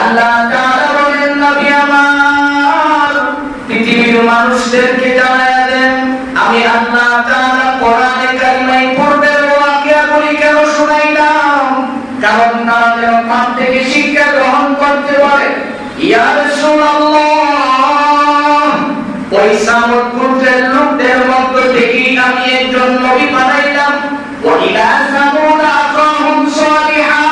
আল্লাহ তাআলা বলেন, নবী আমার পৃথিবীর মানুষদেরকে জানায়া দেন, আমি আল্লাহ তাআলা কোরআনে কারিমায় পূর্বের ওয়াকিয়াগুলি কেন শুনাইলাম, কারণ তারা যেন পাঠ থেকে শিক্ষা গ্রহণ করতে পারে। ইয়া রাসূলুল্লাহ, ওই সামুদ গোত্রের লোকদের মধ্য থেকেই আমি একজন নবী বানাইলাম। ওয়া ইলা সামুদ আখাহুম সালিহা,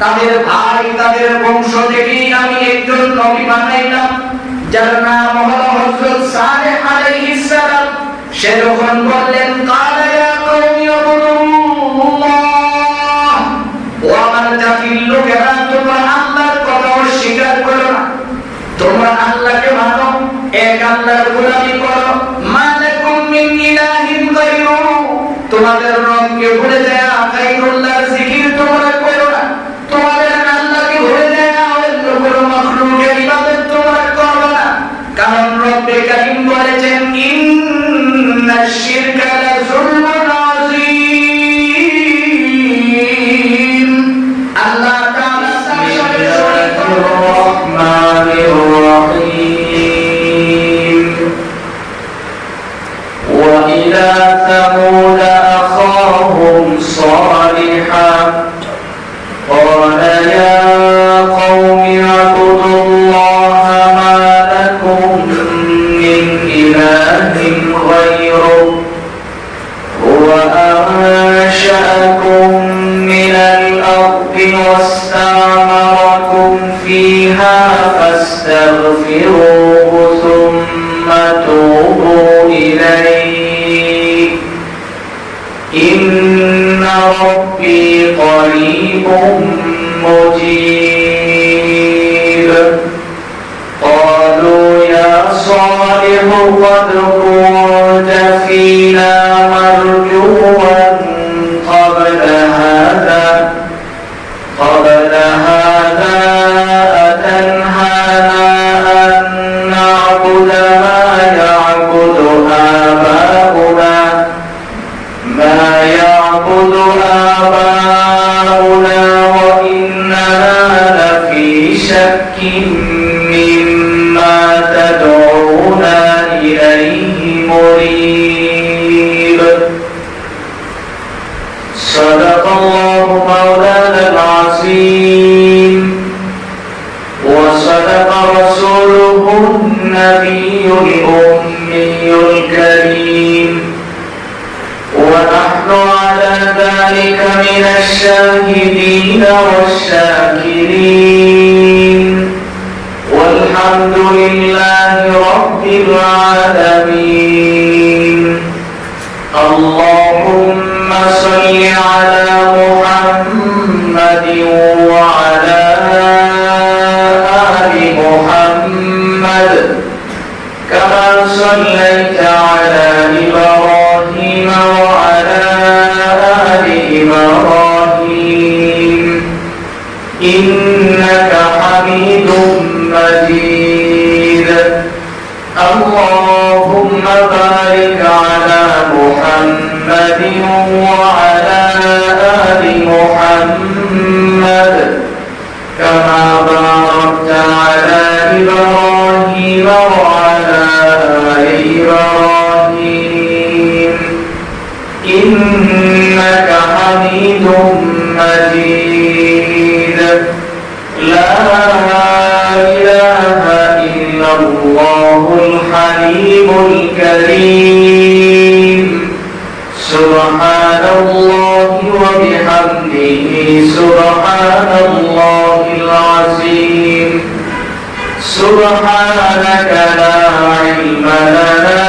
তাদের ভাই তাদের বংশ থেকেই আমি একজন নবী বানাইলাম, যার নাম হলো হযরত সালেহ আলাইহিস সালাম। সে যখন বললেন, কালা ইয়া কওমি উবুদুল্লাহ, ও আমার জাতির লোকেরা, তোমরা আল্লাহর কথা অস্বীকার করো না, তোমরা আল্লাহকে মানো, এক আল্লাহর গোলামি করো। মা লাকুম মিন ইলাহিন গায়রুহু, তোমাদের রবকে ভুলে যায় গায়রুল্লাহর জিকির তোমরা করো না, তোমাদের আল্লাহকে ভুলে যায় অন্য কোনো মাখলুকের ইবাদত তোমরা করো না, কারণ রব্বে কারীম বলেছেন, ইন্নাশ শিরকা লাযুলমুন আযীম। আল্লাহ তাআলা وإلى ثمود أخاهم صالحا قال يا قوم اعبدوا الله ما لكم من إله غيره هو أنشأكم من الأرض واستعمركم فيها فاستغفروه ثم توبوا إليه إن ربي قريب مجيب قالوا يا صالح قد كنت فينا مرجوا قبل هذا أتنهانا أن نعبد ما يعبد آباؤنا وإننا لفي شك مما تدعونا إليه مريب صدق الله مولانا العظيم وصدق رسوله النبي الأمي الكريم ونحن على ذلك من الشاهدين والشاكرين والحمد لله رب العالمين اللهم صل على محمد وعلى آل محمد كما صليت على إبراهيم وعلى آل إبراهيم إنك حميد مجيد اللهم بارك على محمد وعلى آل محمد كما باركت على إبراهيم وعلى آل إبراهيم إنك حميد مجيد لا إله إلا الله الحليم الكريم سبحان الله وبحمده سبحان الله العظيم سبحانك لا علم لنا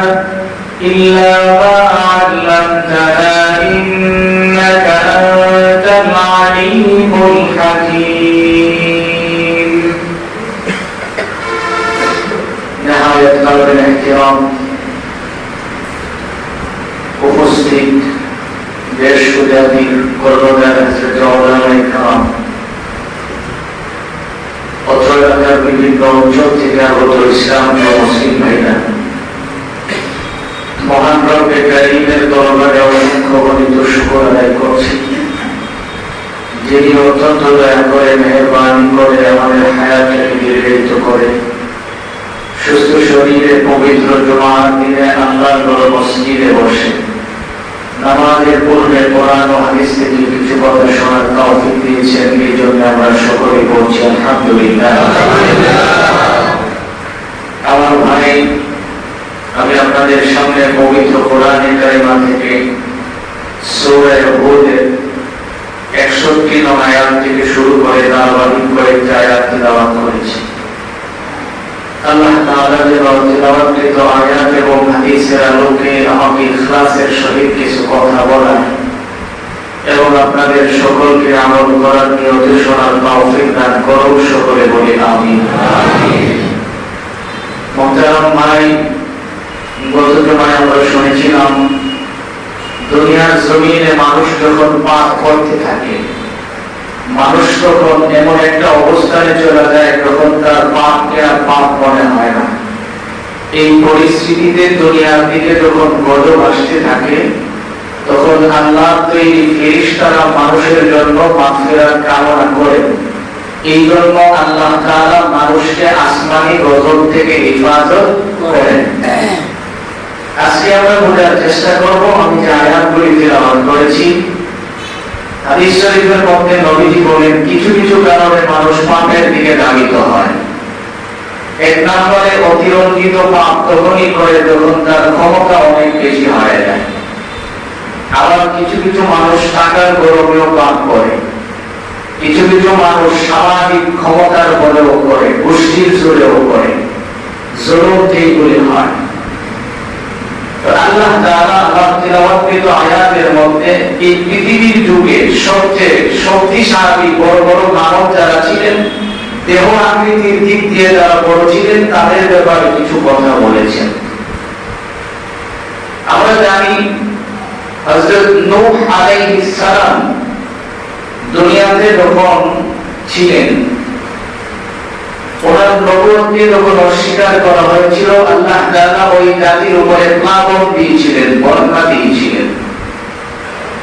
إلا ما علمتنا إنك أنت العليم الحكيم نهاية قلب الاحترام উপস্থিত দেশ ও জাতির কর্মদার ইকরাম অত্র এলাকার বিভিন্ন অঞ্চল থেকে আগত ইসলাম ও মুসলিম ভাইরা মহান রব্বে কারীমের দরবারে অসংখ্য গণিত শুকর আদায় করছি, যিনি অত্যন্ত দয়া করে মেহেরবানি করে আমাদের হায়াতটাকে দীর্ঘায়িত করে সুস্থ শরীরে পবিত্র জুমার দিনে আল্লাহর ঘর মসজিদে বসে নামাজের পূর্বে কোরআন ও হাদিস থেকে কিছু কথা শোনার তৌফিক দিয়েছেন। এই জন্য আমরা সকলে বলছি আলহামদুলিল্লাহ। আমার ভাই, আমি আপনাদের সামনে পবিত্র কোরআনে কারিমা থেকে সূরা হুদের 61 নং আয়াত থেকে শুরু করে ধারাবাহিক কয়েকটি আয়াত তিলাওয়াত করেছি। আল্লাহ তাআলা যে তিলাওয়াতকৃত আয়াত এবং হাদিসের আলোকে আমাকে ইখলাসের সহিত কিছু কথা বলা এবং আপনাদের সকলকে আমল করার নিয়তে শোনার তৌফিক দান করুন। সকলে বলি আমিন। মোহতারাম ভাই, গত জুমায় আমরা শুনেছিলাম দুনিয়ার জমিনে মানুষ যখন পাপ করতে থাকে, মানুষ তখন এমন একটা অবস্থানে চলে যায় যখন তার পাপকে আর পাপ মনে হয় না। এই পরিস্থিতিতে দুনিয়ার দিকে যখন গজব আসতে থাকে, তখন আল্লাহ তৈরি ফেরেশতারা মানুষের জন্য মাগফিরাত কামনা করে। এই জন্য আল্লাহ তাআলা মানুষকে আসমানি গজব থেকে হেফাজত করেন। আজকে আমরা বোঝার চেষ্টা করব আমি যে আয়াতগুলি তিলাওয়াত করেছি। হাদিস শরীফের মধ্যে নবীজি বলেন কিছু কিছু কারণে মানুষ পাপের দিকে ধাবিত হয়। এক নম্বরে অতিরঞ্জিত পাপ তখনই করে যখন তার ক্ষমতা অনেক বেশি হয়ে যায়। আবার কিছু কিছু মানুষ টাকার গরমেও পাপ করে, কিছু কিছু মানুষ সামাজিক ক্ষমতার বলেও করে, গোষ্ঠীর জোরেও করে, জুলুম এইগুলি হয়। আল্লাহ তাআলা আল্লাহ তিলাওয়াতকৃত আয়াতের মধ্যে এই পৃথিবীর যুগে সবচেয়ে শক্তিশালী বড় বড় মানব যারা ছিলেন, দেহ আকৃতির দিক দিয়ে যারা বড় ছিলেন, তাদের ব্যাপারে কিছু কথা বলেছেন। আমরা জানি হযরত নূহ আলাইহিস সালাম দুনিয়াতে যখন ছিলেন, ওনার নবুয়তকে যখন অস্বীকার করা হয়েছিল, আল্লাহ তাআলা ওই জাতির উপরে প্লাবন দিয়েছিলেন, বন্যা দিয়েছিলেন।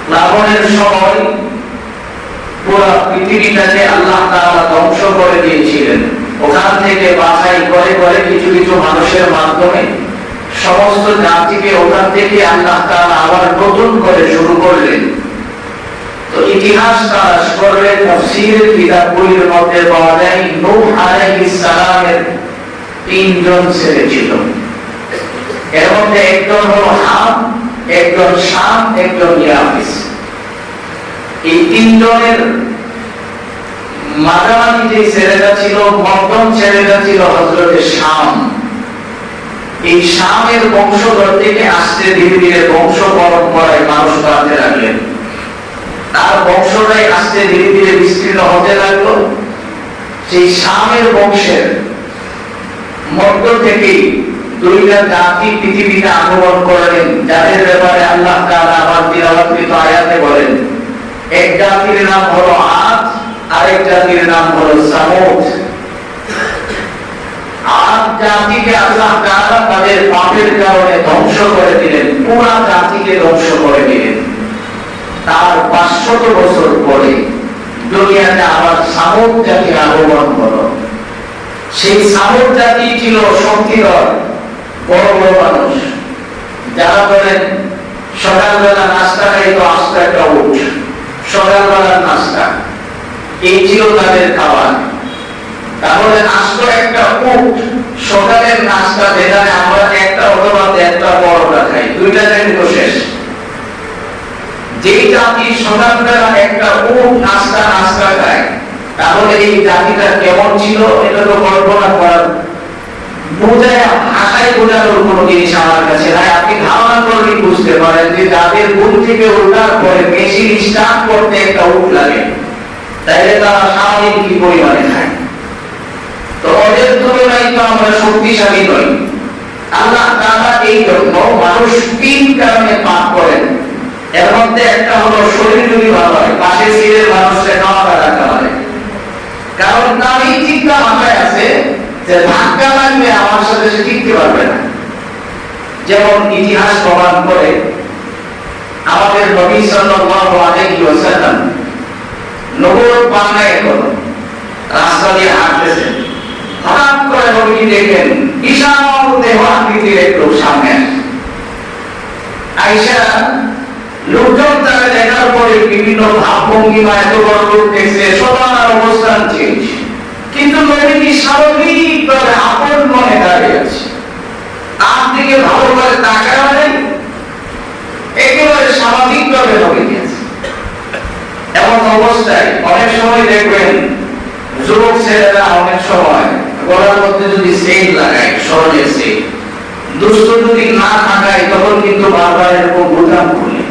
প্লাবনের সময় পুরো পৃথিবীটাকে আল্লাহ তাআলা ধ্বংস করে দিয়েছিলেন। ওখান থেকে বাছাই করে করে কিছু কিছু মানুষের মাধ্যমে সমস্ত জাতিকে ওখান থেকে আল্লাহ তাআলা আবার নতুন করে শুরু করলেন। তো ইতিহাস তালাশ করলে তাফসীরের কিতাবগুলির মধ্যে পাওয়া যায় নূহ আলাইহিস সালামের 3 জন ছেলে ছিল। এর মধ্যে একজন হলো হাম, একজন শাম, একজন ইয়াফিস। এই 3 জনের মাঝামাঝি যে ছেলেটা ছিল, মধ্যম ছেলেটা ছিল হযরতে শাম। এই শামের বংশধর থেকে আস্তে ধীরে ধীরে বংশ পরম্পরায় মানুষ বাড়তে লাগলেন। তার বংশটাই আস্তে ধীরে ধীরে বিস্তীর্ণ হতে লাগলো। সেই শামের বংশের মধ্য থেকেই 2টা জাতি পৃথিবীতে আগমন করলেন, যাদের ব্যাপারে আল্লাহ তাআলা আবার তিলাওয়াতকৃত আয়াতে বলেন। এক জাতির নাম হলো আদ, আরেক জাতির নাম হলো সামুদ। আদ জাতিকে আল্লাহ তাআলা তাদের পাপের কারণে ধ্বংস করে দিলেন, পুরো জাতিকে ধ্বংস করে দিলেন। তার 500 বছর পরে দুনিয়াতে আবার সামুদ জাতির আগমন হলো। সেই সামুদ জাতি ছিল শক্তিধর বড় বড় মানুষ, যারা বলেন সকালবেলা নাস্তা খাইতো আস্ত একটা উট, সকালবেলার নাস্তা এই ছিল তাদের খাবার। তাহলে আস্ত একটা উট সকালের নাস্তা, যেখানে আমরা একটা অথবা একটা পরোটা খাই, 2টা কিন্তু শেষ। যেই জাতি সকালবেলা একটা উট নাস্তা খায়, তাহলে এই জাতিটা কেমন ছিল এটা তো কল্পনা করার বোঝায়, ভাষায় বোঝানোর কোনো জিনিস আমার কাছে নাই। আপনি ধারণা করলেই বুঝতে পারেন যে যাদের ঘুম থেকে ওঠার পরে মেশিন স্টার্ট করতে একটা উট লাগে, তাইলে তারা স্বাভাবিক কি পরিমাণে খায়। তো ওদের তুলনায় তো আমরা শক্তিশালী নই। আল্লাহ তাআলা এই জন্য মানুষ 3 কারণে পাপ করেন। এর মধ্যে একটা হলো শরীর যদি ভালো হয়, পাশে সিলের মানুষকে খাওয়া রাখা হয়, কারণ তার এই চিন্তা মাথায় আছে যে ধাক্কা লাগলে আমার সাথে সে টিকতে পারবে না। যেমন ইতিহাস প্রমাণ করে, আমাদের নবী সাল্লাল্লাহু আলাইহি ওয়াসাল্লাম নবুয়ত পান নাই, এখন রাস্তা দিয়ে হাঁটতেছে, নবীজি দেখেন বিশাল দেহ আকৃতির এক লোক সামনে আসে। আয়েশা লোকজন তাকে দেখার পরে বিভিন্ন ভাবভঙ্গিমা এত বড় লোক দেখছে, সবার অবস্থান চেঞ্জ, কিন্তু নবীজি স্বাভাবিকভাবে আপন মনে দাঁড়িয়ে আছে, তার দিকে ভালো করে তাকায় নেই, একেবারে স্বাভাবিকভাবে নবীজি আছে। এমন অবস্থায় অনেক সময় দেখবেন যুবক ছেলেরা অনেক সময় গলার মধ্যে যদি সেল লাগায়, স্বর্ণের সেল, দুষ্ট যদি না থাকায় তখন কিন্তু বারবার এরকম বোতাম খুলে,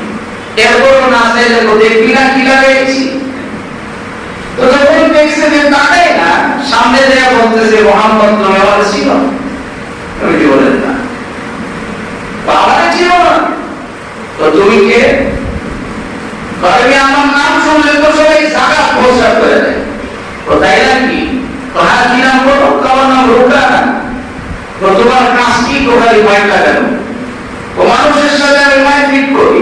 এরপরও না চাইলে দেখবি না কি লাগাইছি। তো যখন দেখছে যে তাকাই না, সামনে দেয়া বলতেছে মোহাম্মদ তুমি আমার ছিল, তুমি বলেন না আমার ছিল না, তো তুমি কে? আমার নাম শুনলে তো সবাই জায়গা প্রচার করে দেয়, তো তাই নাকি? তো হ্যাঁ কি নাম বলো? তোমার নাম রুকানা। তো তোমার কাজ কি? কোথায় মাইক লাগানো? তো মানুষের সাথে আমি মাইক ঠিক করি,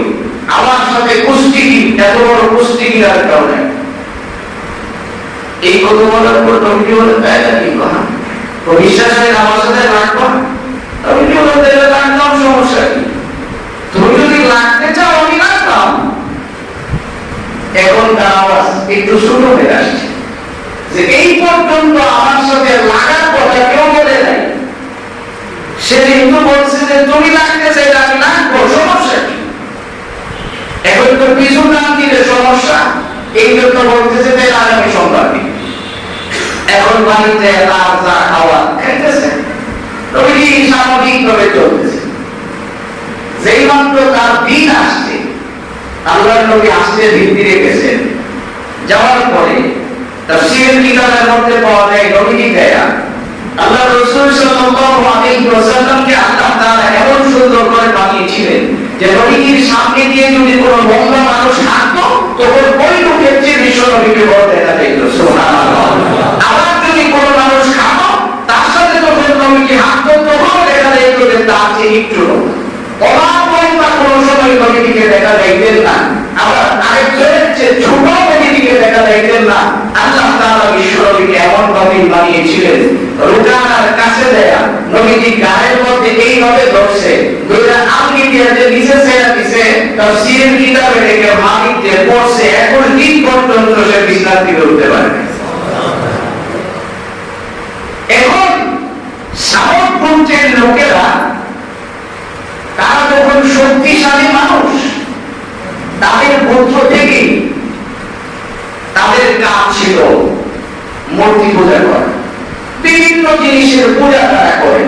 আমার সাথে কুস্তিগি, এত বড় কুস্তিগি আর কেউ নেই। এই কথা বলার পর তুমি কি বলে তাই নাকি? তো বিশ্বাস হয় আমার সাথে রাখবো, তুমি কি বলতে রাখলাম, সমস্যা কি? তুমি যদি লাগতে চাও আমি রাখলাম। এখন তার আওয়াজ একটু শুরু হয়ে আসছে যে এই পর্যন্ত আমার সাথে লাগার কথা কেউ বলে নাই, সে কিন্তু বলছে যে তুমি লাগতে চাইলে আমি লাগবো, সমস্যা কি? এখন তো পিছু নাম দিলে সমস্যা, এই জন্য বলতেছে যে আমি সম্পাদী। এখন বাড়িতে তার যা খাওয়া খাইতেছে, তবে স্বাভাবিকভাবে চলতেছে। যেই মাত্র তার দিন আসছে, আল্লাহর নবী আসতে ভিতরে গেছেন, যাওয়ার পরে তাফসীরের কিতাবের মধ্যে পাওয়া যায় নবীজি গায়া আল্লাহ রাসূল সাল্লাল্লাহু আলাইহি ওয়াসাল্লামকে আল্লাহ তাআলা এমন সুন্দর করে বানিয়েছিলেন যে নবীজির সামনে দিয়ে যদি কোনো মঙ্গল মানুষ হাঁটতো তখন ওই লোকের চেয়ে বিশ্ব নবীকে বড় দেখা যেত, সুবহানাল্লাহ। আবার যদি কোনো মানুষ খাতো তার সাথে যখন নবীজি হাঁটতো তখন দেখা যেত যে তার চেয়ে একটু অবাক বা কোনো সময় নবীজিকে দেখা যাইতেন না, আবার আরেকজনের চেয়ে ছোট নবীজিকে দেখা যাইতেন না। আল্লাহ তাআলা বিশ্ব নবীকে এমন ভাবে বানিয়েছিলেন, রুকানার কাছে দেয়া নবীজি গায়ের মধ্যে এইভাবে ধরছে, দুইটা আঙ্গুল দিয়ে যে নিচে ছেড়ে দিছে, তাফসীরের কিতাবে রেখে মালিক যে পড়ছে, এখন দিন পর্যন্ত সে বিছানা থেকে উঠতে পারে না। এখন সামগ্রীর লোকেরা তারা যখন শক্তিশালী মানুষ, তাদের মধ্য থেকে তাদের কাজ ছিল মূর্তি পূজা করা, বিভিন্ন জিনিসের পূজা তারা করে,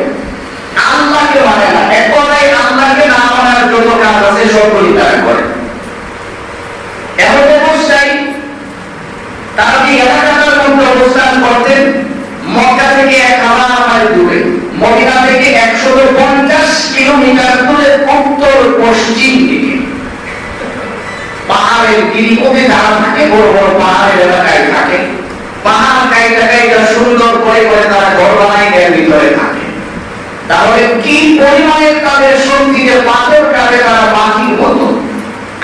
আল্লাহকে মানে না। এক কথায় আল্লাহকে না মানার যত কাজ আছে সবগুলি তারা করে। এমন অবস্থায় তারা যে এলাকাটার মধ্যে অবস্থান করতেন, মক্কা থেকে 1000 মাইল দূরে, মদিনা থেকে 150 কিলোমিটার দূরে উত্তর পশ্চিম দিকে পাহাড়ের গিরিপথে যারা থাকে, বড় বড় পাহাড়ের এলাকায় থাকে, পাহাড় কাইটা কাইটা সুন্দর করে করে তারা ঘর বানায় এর ভিতরে থাকে। তাহলে কি পরিমাণের তাদের শক্তিতে পাথর কাটে তারা মাটির মতো।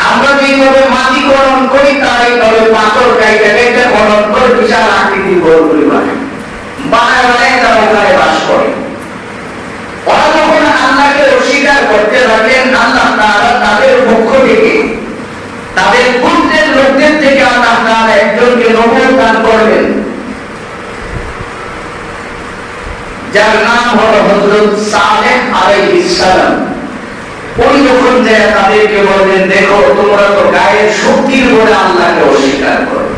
আমরা যেভাবে মাটি খনন করি তারা এইভাবে পাথর কাইটা কাইটা খনন করে বিশাল আকৃতির ঘরগুলি বানায়, বানায় বানায় তারা ওখানে বাস করে। ওরা যখন আল্লাহকে অস্বীকার করতে লাগলেন, আল্লাহ তাআলা তাদের পক্ষ থেকে, তাদের গোত্রের লোকদের থেকে আল্লাহ তাআলা একজনকে নবুয়ত দান করলেন, যার নাম হলো হযরত সালেহ আলাইহিস সালাম। উনি যখন যায় তাদেরকে বললেন, দেখো তোমরা তো গায়ের শক্তির বলে আল্লাহকে অস্বীকার করো,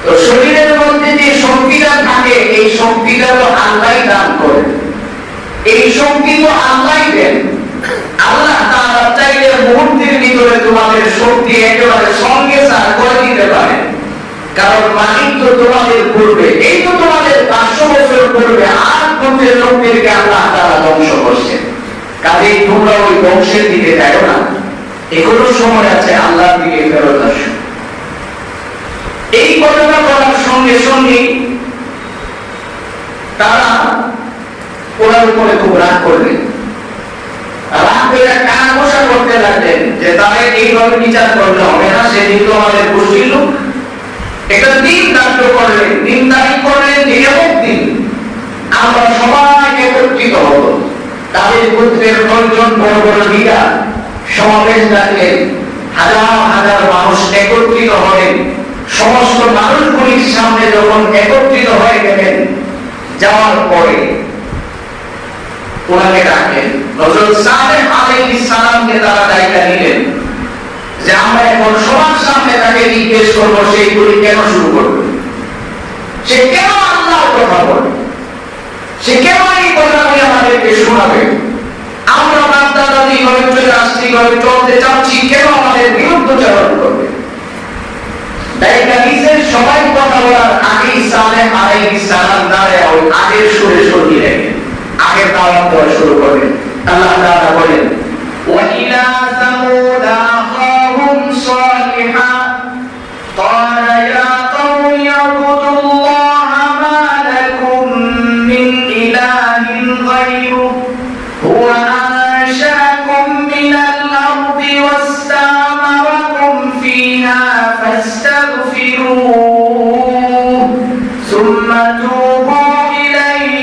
তো শরীরের মধ্যে যে শক্তিটা থাকে এই শক্তিটা তো আল্লাহই দান করেন, এই শক্তি তো আল্লাহই দেন। আল্লাহ তাআলা চাইলে মুহূর্তের ভিতরে তোমাদের শক্তি একেবারে সঙ্গে সার করে দিতে পারেন, কারণ মালিক তো তোমাদের পূর্বে, এই তো তোমাদের 500 বছর পূর্বে 8 গোত্রের লোকদেরকে আল্লাহ তাআলা ধ্বংস করছেন। কাজেই তোমরা ওই ধ্বংসের দিকে যাও না, এখনো সময় আছে, আল্লাহর দিকে ফেরত আসো। এই ঘটনা করার সঙ্গে সঙ্গে তারা ওনার উপরে খুব রাগ করলেন, রাগ করে কান বসা করতে লাগলেন যে তারা এইভাবে বিচার করলে হবে না, সেদিন তো আমাদের গোষ্ঠীর লোক। একটা দিন ধার্য করলেন, দিন তারিখ করলেন যে এমন দিন আমরা তাদের পুত্রের 9 জন বড় বড় লিডার সমাবেশ ডাকলেন, হাজার হাজার মানুষ একত্রিত হলেন। সমস্ত মানুষগুলির সামনে যখন একত্রিত হয়ে গেলেন, যাওয়ার পরে ওনাকে ডাকলেন। হযরত সালেহ আলাইহিস সালামকে তারা দায়িত্ব নিলেন যে আমরা এখন সবার সামনে তাকে জিজ্ঞেস করবো সেইগুলি কেন শুরু করবে, সে কেন আল্লাহর কথা বলে, সে কেন এই কথাগুলি আমাদেরকে শোনাবে। আমরা বাপ-দাদাদি ঘরে চলে আসছি, ঘরে চলতে চাচ্ছি, কেন আমাদের বিরুদ্ধচারণ করবে। দায়িত্ব নিছে। সবাই কথা বলার আগেই সালেহ আলাইহিস সালাম দাঁড়ায় ওই আগের সুরে সরিয়ে রেখে আগের দাওয়াত দেওয়া শুরু করলেন। আল্লাহ তাআলা বলেন, وإلى ثمود أخاهم صالحا قال يا قوم اعبدوا الله ما لكم من إله غيره هو أنشأكم من الأرض واستعمركم فيها فاستغفروه ثم توبوا إليه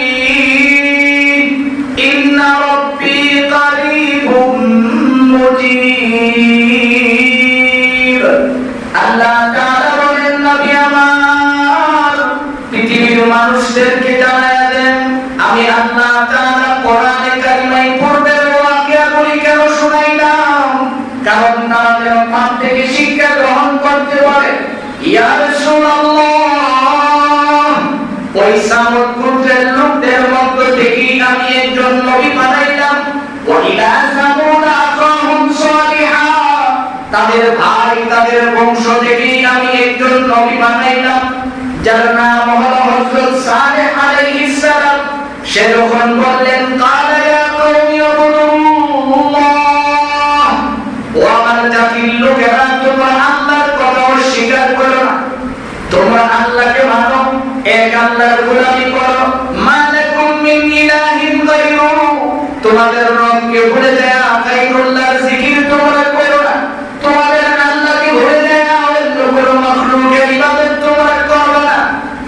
إن ربي قريب مجيب। আল্লাহ তাআলা বলেন, নবী আমার পৃথিবীর মানুষদেরকে জানায়া দেন, আমি আল্লাহ তাআলা কোরআনে কারিমায় পূর্বের ওয়াকিয়াগুলি কেন শুনাইলাম, কারণ তারা যেন পাপ থেকে শিক্ষা গ্রহণ করতে পারে। ইয়া রাসূলুল্লাহ, ওই সামুদ গোত্রের লোকদের মধ্য থেকেই আমি একজন নবী বানাইলাম। ওয়া ইলা সামুদ আখাহুম সালিহা, তাদের ভাই তাদের বংশ থেকেই আমি একজন নবী বানাইলাম, যার নাম হলো হযরত সালেহ আলাইহিস সালাম। সে যখন বললেন, কালা ইয়া কওমি উবুদুল্লাহ, ও আমার জাতির লোকেরা, তোমরা আল্লাহর কথা অস্বীকার করো না, তোমরা আল্লাহকে মানো, এক আল্লাহর গোলামি করো। মা লাকুম মিন ইলাহিন গায়রুহু, তোমাদের রবকে ভুলে যায় গায়রুল্লাহর জিকির তোমরা করো না, তোমাদের আল্লাহকে ভুলে যায় অন্য কোনো মাখলুকের ইবাদত তোমরা করো না।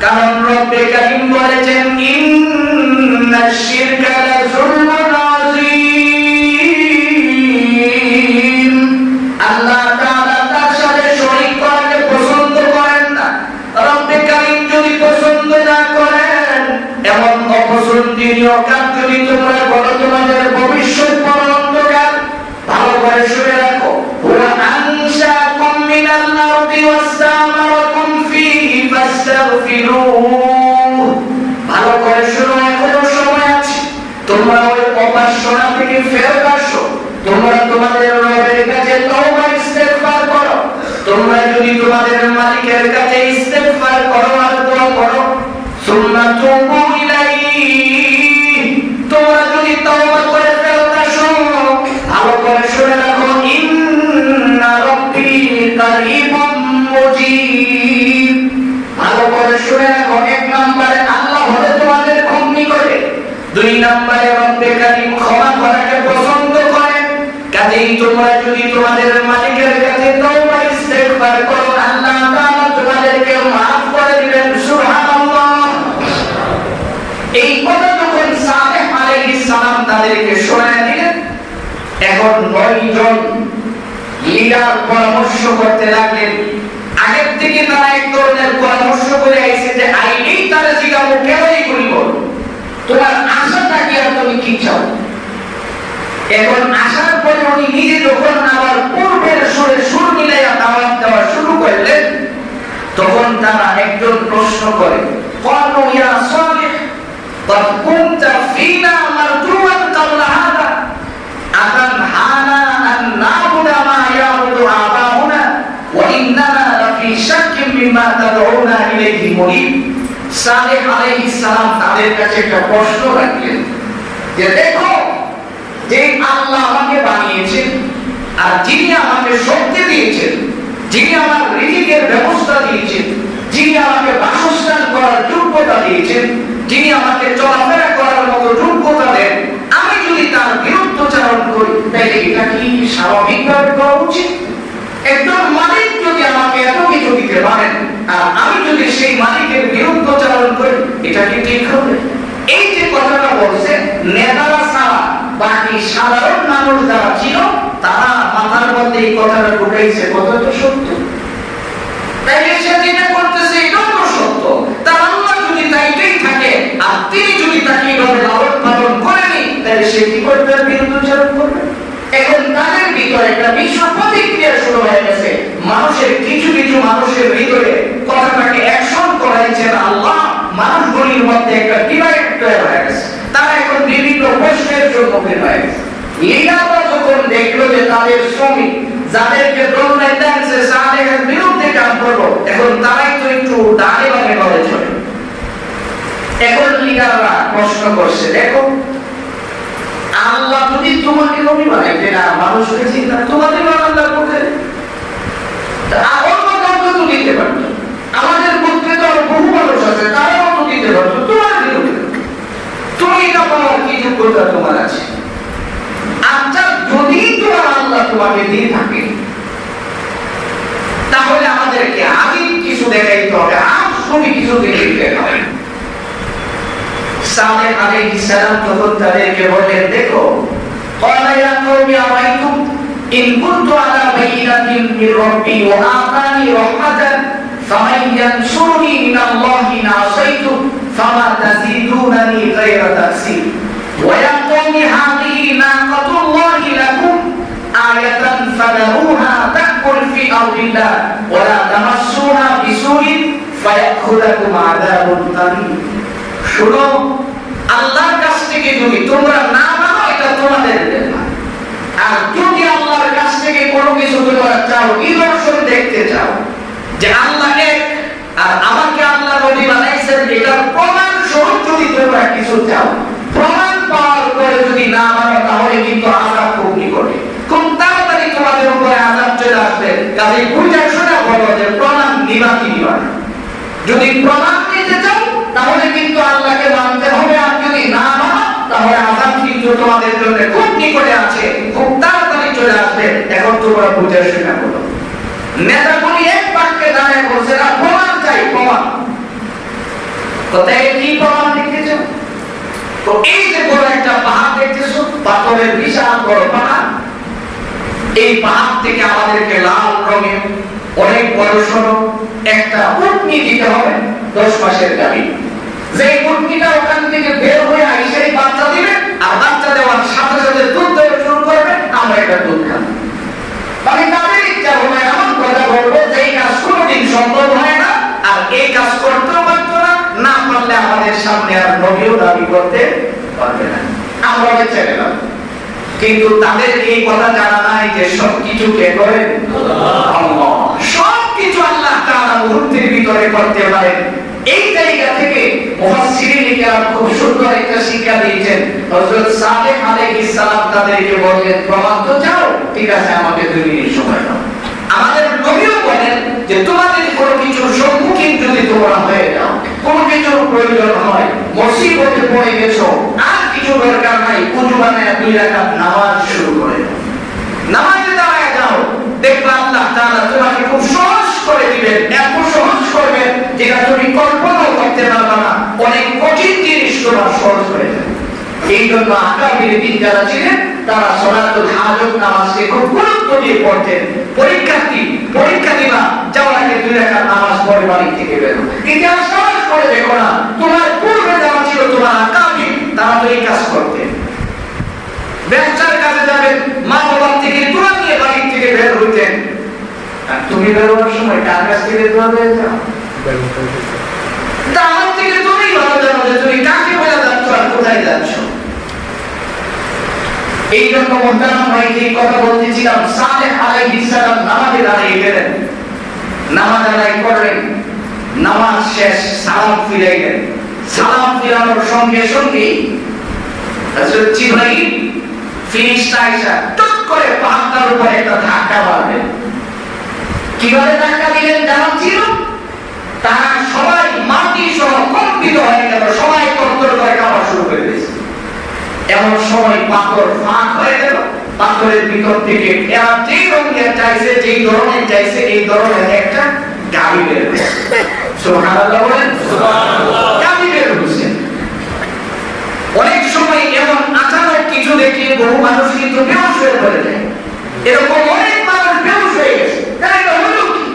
কারণ রব্বে কারীম বলেছেন, ইন্নাশ শিরকা লাযুলমুন আযীম। আল্লাহ তাআলা তার সাথে শরীক করাকে পছন্দ করেন না। রব্বে কারীম যদি পছন্দ না করেন, এমন অপছন্দনীয় কাজ যদি তোমরা করো, তোমাদের ভবিষ্যৎ বড় অন্ধকার। ভালো করে শুনে রাখো, হুয়া আনশাকুম মিনাল আরদি ওয়াস্তামারাকুম ফীহি ফাস্তাগফিরুহ। ভালো করে শুনো, এখনো সময় আছে, তোমরা ওই উপাসনা থেকে ফেরত আসো, তোমরা তোমাদের রবের কাছে তওবা ইস্তেগফার করো। তোমরা যদি তোমাদের মালিকের কাছে ইস্তেগফার করো আর দোয়া করো, সুম্মা তুবু ইলাইহি, তোমরা যদি তওবা করে ফেরত আসো, ভালো করে শুনে রাখো, ইন্না রাব্বি কারীবুম মুজিব। ভালো করে শুনে রাখো, এক নম্বরে আল্লাহ হলো তোমাদের খুব নিকটে, দুই নম্বরে রব্বে কারীম ক্ষমা করাকে পছন্দ করেন। কাজেই তোমরা যদি তোমাদের মালিকের কাছে তওবা ইস্তেগফার করো, আল্লাহ তাআলা তোমাদেরকে maaf করে দিবেন। সুবহানাল্লাহ। এই কথা যখন সালেহ আলাইহিস সালাম তাদেরকে শোনায় দিলেন, এখন 9 জন লিডার পরামর্শ করতে লাগলেন। আগের থেকে তারা এক ধরনের পরামর্শ করে আইছে যে আইলেই তারা জিজ্ঞাসা কেন এইগুলি করো, তোমার আশাটা কি আর তুমি কি চাও। এখন আসার পরে উনি নিজে যখন আবার পূর্বের সুরে সুর মিলাইয়া দাওয়াত দেওয়া শুরু করলেন, তখন তারা একজন প্রশ্ন করে, ক্বালু ইয়া সালিহ قد كنت فينا مرجوا قبل هذا أتنهانا أن نعبد ما يعبد آباؤنا وإننا لفي شك مما تدعونا إليه مريب। সালেহ আলাইহিস সালাম তাদের কাছে একটা প্রশ্ন রাখলেন যে দেখো, যে আল্লাহ আমাকে বানিয়েছেন আর যিনি আমাকে শক্তি দিয়েছেন, যিনি আমার রিজিকের ব্যবস্থা দিয়েছেন, যিনি আমাকে বাসস্থান করার যোগ্যতা দিয়েছেন, যিনি আমাকে চলাফেরা করার মতো যোগ্যতা দেন, আমি যদি তার বিরুদ্ধচারণ করি, তাহলে এটা কি স্বাভাবিকভাবে করা উচিত? একজন মালিক যদি আমাকে এত কিছু দিতে পারেন আর আমি যদি সেই মালিকের বিরুদ্ধচারণ করি, এটা কি ঠিক হবে? এই যে কথাটা বলছে, নেতারা ছাড়া বাকি সাধারণ মানুষ যারা ছিল তারা মাথার মধ্যে এই কথাটা ঢুকাইছে, কথাটা সত্য। তাইলে সে যেটা করতেছে এটাও তো সত্য। তার আল্লাহ যদি তাইটাই থাকে আর তিনি যদি তাকে এইভাবে লালন পালন করেনি, তাহলে সে কি করবে? বিরুদ্ধাচরণ করবে। এখন তাদের ভিতরে একটা মিশ্র প্রতিক্রিয়া শুরু হয়ে গেছে। মানুষের কিছু কিছু মানুষের ভিতরে কথাটাকে অ্যাকশন করাইছেন আল্লাহ, মানুষগুলির মধ্যে একটা ডিভাইড তৈরি হয়ে গেছে। তারা এখন বিভিন্ন প্রশ্নের সম্মুখীন হয়ে গেছে। এইটা যখন দেখলো যে তাদের শ্রমিক যাদেরকে দৌড়াই দেনছে সালেহের বিরুদ্ধে কাজ করবো, এখন তারাই তো একটু ডানে বামে করে চলে। এখন লিডাররা প্রশ্ন করছে, দেখো আল্লাহ যদি তোমাকে নবী বানাইতে না মানুষকে চিন্তা তোমাদের আল্লাহ করতে অন্য কাউকে তো দিতে পারত, আমাদের মধ্যে তো বহু মানুষ আছে তারাও তো দিতে পারতো, তোমার বিরুদ্ধে তুমি এটা পাওয়ার কি যোগ্যতা তোমার আছে? আচ্ছা যদি তোমার আল্লাহ তোমাকে দিয়ে থাকে তাহলে আমাদেরকে আগে কিছু দেখাইতে হবে, আর সবই কিছু দেখতে হবে। সালেহ আলাইহিস সালাম তখন তাদেরকে বললেন, দেখো ক্বালা ইয়া কওমি আরাইতুম ইন কুনতু আলা বাইয়িনাতিন মির রাব্বি ওয়া আতানি রাহমাতান ফামান ইয়ানসুরনি মিনাল্লাহি ইন আসাইতু ফামা তাজিদুনানি গায়রা তাকসীর ওয়া ইয়া কওমি হাযিহি নাকাতুল্লাহি লাকুম আয়াতান ফাদারুহা তাকুল ফি আরদিল্লাহ ওয়া লা তামাসসুহা বিসুইন ফায়াখুযাকুম আযাবুন তারীম। শুনো, আল্লাহর কাছ থেকে যদি তোমরা না মানো এটা তোমাদের ব্যাপার, আর যদি আল্লাহর কাছ থেকে কোনো কিছু তোমরা চাও, নিদর্শন দেখতে চাও যে আল্লাহ এক আর আমাকে আল্লাহ নবী বানাইছেন, এটার প্রমাণ স্বরূপ যদি তোমরা কিছু চাও, প্রমাণ পাওয়ার পরে যদি না মানো তাহলে কিন্তু আযাব খুব নিকটে, খুব তাড়াতাড়ি তোমাদের উপরে আযাব চলে আসবে। কাজে বুঝে শোনা বলো যে প্রমাণ নিবা কি নিবা না। যদি প্রমাণ নিতে চাও তাহলে কিন্তু আল্লাহকে মানতে হবে, আর যদি না মানো তাহলে আযাব কিন্তু তোমাদের জন্য খুব নিকটে আছে, খুব তাড়াতাড়ি চলে আসবে। এখন তোমরা বুঝে শোনা বলো। নেতাগুলি এক বাক্যে দাঁড়িয়ে বলছে না প্রমাণ চাই, প্রমাণ। কোথায় কি প্রমাণ দেখতেছো? তো এই যে বড় একটা পাহাড় দেখতেছো, পাথরের বিশাল বড় পাহাড়, এই পাহাড় থেকে আমাদেরকে লাল রঙের অনেক বড় সড়ো একটা উটনি দিতে হবে 10 মাসের গাভী। যে উটনিটা ওখান থেকে বের হয়ে আইসেই বাচ্চা দিবে, আর বাচ্চা দেওয়ার সাথে সাথে দুধ দেওয়া শুরু করবে, আমরা এটা দুধ খাবো। মানে তাদের ইচ্ছা হবে এমন কথা বলবো যে এই কাজ কোনোদিন সম্ভব হয় না, আর এই কাজ করতেও পারতো না, না পারলে আমাদের সামনে আর নবীও দাবি করতে পারবে না, আমরা বেঁচে গেলাম। কিন্তু তাদের এই কথা জানা নাই যে সবকিছু কে করেন? আল্লাহ। সবকিছু আল্লাহ তাআলা মুহূর্তের ভিতরে করতে পারেন। এই জায়গা থেকে মুফাসসিরিন কিরাম খুব সুন্দর একটা শিক্ষা দিয়েছেন। হযরত সালেহ আলাইহিস সালাম তাদেরকে বললেন, প্রমাণ তো চাও, ঠিক আছে আমাকে 2 মিনিট সময় দাও। আমাদের নবীও বলেন যে তোমাদের কোনো কিছুর সম্মুখীন যদি তোমরা হয়ে যাও, কোনো কিছুর প্রয়োজন হয়, মুসিবতে পড়ে গেছো, আর কিছু দরকার নাই, ওযু বানায় 2 রাকাত নামাজ শুরু করে দাও, নামাজে দাঁড়ায় যাও, দেখবে আল্লাহ তাআলা তোমাকে খুব সহজ করে দিবেন, এত সহজ করবেন যেটা তুমি কল্পনাও করতে পারবে না। অনেক কঠিন জিনিস তোমার সহজ হয়ে যাবে। এই জন্য আকাবির দিন যারা ছিলেন তারা সালাতুল হাজত নামাজকে খুব গুরুত্ব দিয়ে পড়তেন। পরীক্ষা দিবা যাওয়ার আগে 2 রাকাত নামাজ পড়ে বাড়ি থেকে বের হও। ইতিহাস সহজ করে দেখো না, তোমার পূর্বে যারা ছিল তোমার আকাবির, তারা তো এই কাজ করতেন। ব্যবসার কাজে যাবেন, মা বাবার থেকে দোয়া নিয়ে বাড়ি থেকে বের হইতেন, আর তুমি বের হওয়ার সময় কার কাছ থেকে দোয়া হয়ে যাও? আমার থেকে তুমি ভালো জানো যে তুমি কাকে বলে যাচ্ছ আর কোথায় যাচ্ছ। এই জন্য মোহতারাম ভাই এই কথা বলতেছিলাম, সালেহ আলাইহিস সালাম নামাজে দাঁড়িয়ে গেলেন, নামাজ আদায় করলেন, নামাজ শেষ, সালাম ফিরাইলেন। সালাম ফিরানোর সঙ্গে সঙ্গে হযরত জিবরাইল ফিরিস্তা আয়েশা টক করে পাহাড়টার উপরে একটা ধাক্কা মারলেন। কিভাবে ধাক্কা দিলেন জানা ছিল? তারা সবাই মাটি সহ কম্পিত হয়ে গেল, সবাই তরতর করে কাঁপা শুরু করে দিয়েছে। এমন সময় পাথর ফাঁক হয়ে গেল, পাথরের ভিতর থেকে এরা যেই রঙের চাইছে, যেই ধরনের চাইছে, এই ধরনের একটা গাড়ি বের হয়েছে। সুবহানাল্লাহ বলেন, সুবহানাল্লাহ। গাড়ি বের হয়েছে। অনেক সময় এমন আচানক কিছু দেখলে কিন্তু বেহুশ হয়ে পড়ে যায়। এরকম অনেক মানুষ বেহুশ হয়ে গেছে। তাই এটা হলো কি?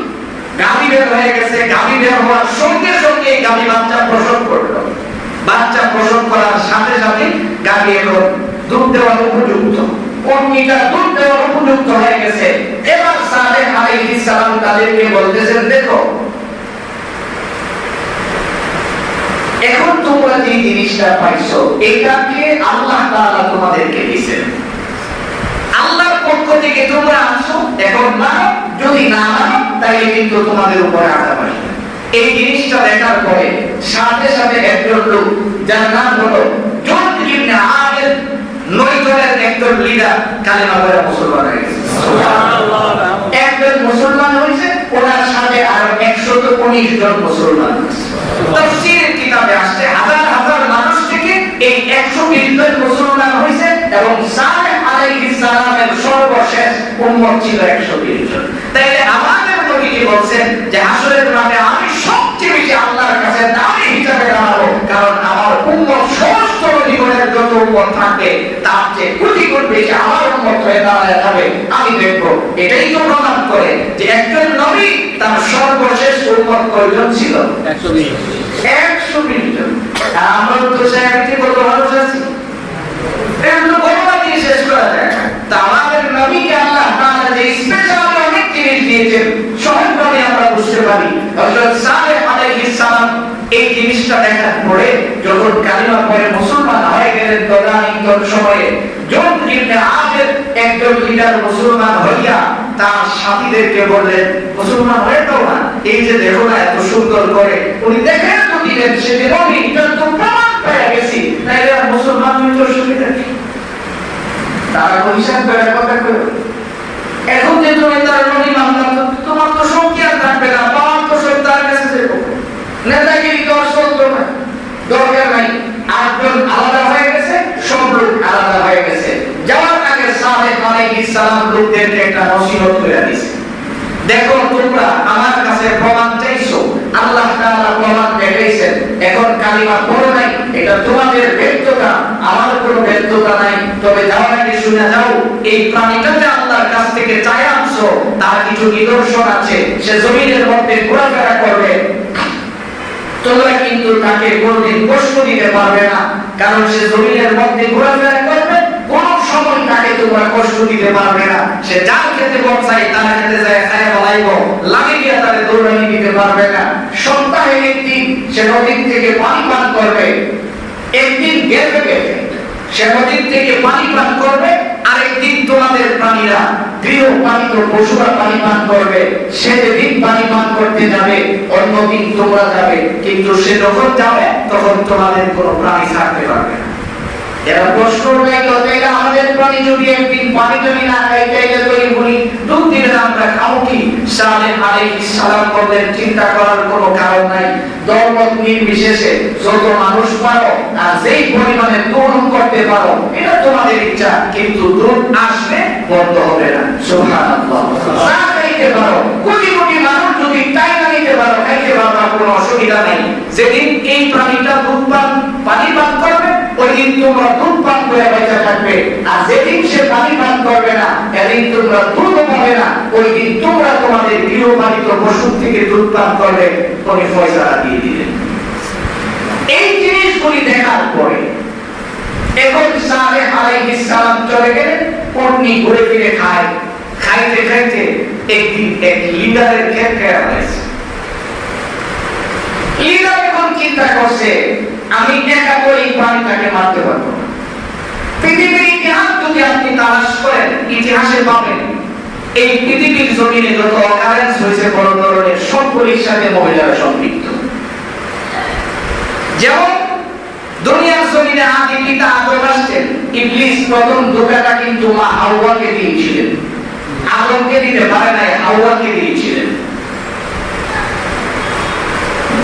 গাভী বের হয়ে গেছে, গাভী বের হওয়ার সঙ্গে সঙ্গে গাভী বাচ্চা প্রসব করলো। বাচ্চা প্রসব করার সাথে সাথে গাভী এখন দুধ দেওয়ার উপযুক্ত, কর্মীটা দুধ দেওয়ার উপযুক্ত হয়ে গেছে। এবার সালেহ আলাইহিস সালাম তাদেরকে বলতেছেন, দেখো এখন তোমরা যে জিনিসটা পাইছো এটাকে আল্লাহ তাআলা তোমাদেরকে দিয়েছেন, আল্লাহর পক্ষ থেকে তোমরা আছো, এখন মানো, যদি না মানো তাহলে কিন্তু তোমাদের উপরে আযাব আসবে। এই জিনিসটা দেখার পরে সাথে সাথে একজন লোক যার নাম হলো জুনদ ইবনে আমির, 9 জনের একজন লিডার কালেমা পড়ে মুসলমান হয়ে গেছে। সুবহানাল্লাহ। একজন মুসলমান হয়েছে, ওনার সাথে আরো 119 জন মুসলমান হয়েছে। তাফসীরের কিতাবে আসছে হাজার হাজার মানুষ থেকে এই 120 জন মুসলমান হয়েছে এবং সালেহ আলাইহিস সালামের সর্বশেষ উম্মত ছিল 120 জন। তাইলে আমাদের নবী কি বলছেন যে হাসরের মাঠে আমি সবচেয়ে বেশি আল্লাহর কাছে দামি হিসাবে দাঁড়াবো, কারণ আমার উম্মত সমস্ত জীবনের যত উম্মত থাকবে তার চেয়ে কোটি গুণ বেশি আমার উম্মত হয়ে দাঁড়ায় যাবে, আমি দেখব। এটাই তো প্রমাণ করে যে একজন নবী তার সর্বশেষ উম্মত কয়জন ছিল? 120 জন। আমরা তো সাহেবটি কত মানুষ আছি, এগুলো বলবা দিয়ে শেষ করা যায় না। তা আমাদের নবীকে আল্লাহ তাআলা যে স্পেশাল অনেক জিনিস দিয়েছেন সহজভাবে আমরা বুঝতে পারি। হযরত সালেহ আলাইহিস সালাম এই জিনিসটা দেখার পরে যখন কালিমা পড়ে মুসলমান হয়ে গেলেন, তদানীন্তন সময়ে জুনদ ইবনে আমির একজন লিডার মুসলমান হইয়া তার সাথীদেরকে বললেন, মুসলমান হয়ে যাও না, এই যে দেখো না এত সুন্দর করে, উনি দেখেন তো দিলেন সে যে নবী, এটা তো প্রমাণ পেয়ে গেছি, তাইলে আর মুসলমান হইতে অসুবিধা কি? তারা হিসাব করে কথা কইল, এখন যে তুমি তার নবী মানলাম, তোমার তো শক্তি আর থাকবে না, পাওয়ার তো সব তার কাছে যাবে, নেতাগিরি তো আর চলতো না, দরকার নাই। আটজন আলাদা হয়ে গেছে, সব লোক আলাদা হয়ে গেছে। যাওয়ার আগে সালেহ আলাইহিস সালাম লোকদেরকে একটা নসিহত করে দিয়েছে, দেখো তোমরা আমার কাছে প্রমাণ চাইছো, আল্লাহ তাআলা প্রমাণ দেখাইছেন, এখন কালিমা পড়ো নাই, এটা তোমাদের ব্যর্থতা, আমার কোনো ব্যর্থতা নাই। তবে যাওয়ার আগে শুনে যাও, এই প্রাণীটা যে আল্লাহর কাছ থেকে চাই আনছো তার কিছু নিদর্শন আছে, সে জমিনের মধ্যে ঘোরাফেরা করবে, তোমরা কিন্তু তাকে কোনদিন কষ্ট দিতে পারবে না, কারণ সে জমিনের মধ্যে ঘোরাফেরা করবে, কোন সময় তাকে তোমরা কষ্ট দিতে পারবে না। সে যার খেতে বসাই তার খেতে যায় খায় বলাইব, লাগে গিয়া তারে দৌড়ানি দিতে পারবে না। সপ্তাহে একদিন সে নদীর থেকে পানি পান করবে, একদিন গেছে গেছে সে নদীর থেকে পানি পান করবে, আরেকদিন তোমাদের প্রাণীরা গৃহপালিত পশুরা পানি পান করবে। সে যেদিন পানি পান করতে যাবে অন্যদিন তোমরা যাবে, কিন্তু সে যখন যাবে তখন তোমাদের কোনো প্রাণী থাকতে পারবে না। এরা প্রশ্ন উঠাইলে আমাদের প্রাণী যদি একদিন পানি যদি না খাই তাইলে তৈরি করি দুধ দিলে আমরা খাবো কি? সালেহ আলাইহিস সালাম বললেন, চিন্তা করার কোনো কারণ নাই, দলমত নির্বিশেষে যত মানুষ পারো আর যেই পরিমাণে গ্রহণ করতে পারো এটা তোমাদের ইচ্ছা, কিন্তু দুধ আসবে বন্ধ হবে না। সুবহানাল্লাহ। যা খাইতে পারো, কোটি কোটি মানুষ যদি টাইনা নিতে পারো খাইতে পারো, কোনো অসুবিধা নেই। যেদিন এই প্রাণীটা দুধ পান পানি পান করবে ওই দিন তোমরা দুধ পান করে বেঁচে থাকবে, আর যেদিন সে পানি পান করবে না এদিন তোমরা দুধ পাবে না, ওই দিন তোমরা তোমাদের গৃহপালিত পশু থেকে দুধ পান করবে, তুমি ফয়সালা দিয়ে দিলেন। এই জিনিসগুলি দেখার পরে এখন সালেহ আলাইহিস সালাম চলে গেলেন, পত্নী ঘুরে ফিরে খায়, খাইতে খাইতে একদিন এক লিডারের ক্ষেত খেয়া হয়েছে। লিডার এখন চিন্তা করছে, আমি একা করে এই প্রাণীটাকে মারতে পারবো না। পৃথিবীর ইতিহাস যদি আপনি তালাশ করেন ইতিহাসে পাবেন এই পৃথিবীর জমিনে যত অকারেন্স হয়েছে বড় ধরনের সবগুলির সাথে মহিলারা সম্পৃক্ত। যেমন দুনিয়ার জমিনে আদি পিতা আদম আসছেন, ইবলিস প্রথম ধোঁকাটা কিন্তু মা হাওয়াকে দিয়েছিলেন, আদমকে দিতে পারে নাই, হাওয়াকে দিয়েছিলেন।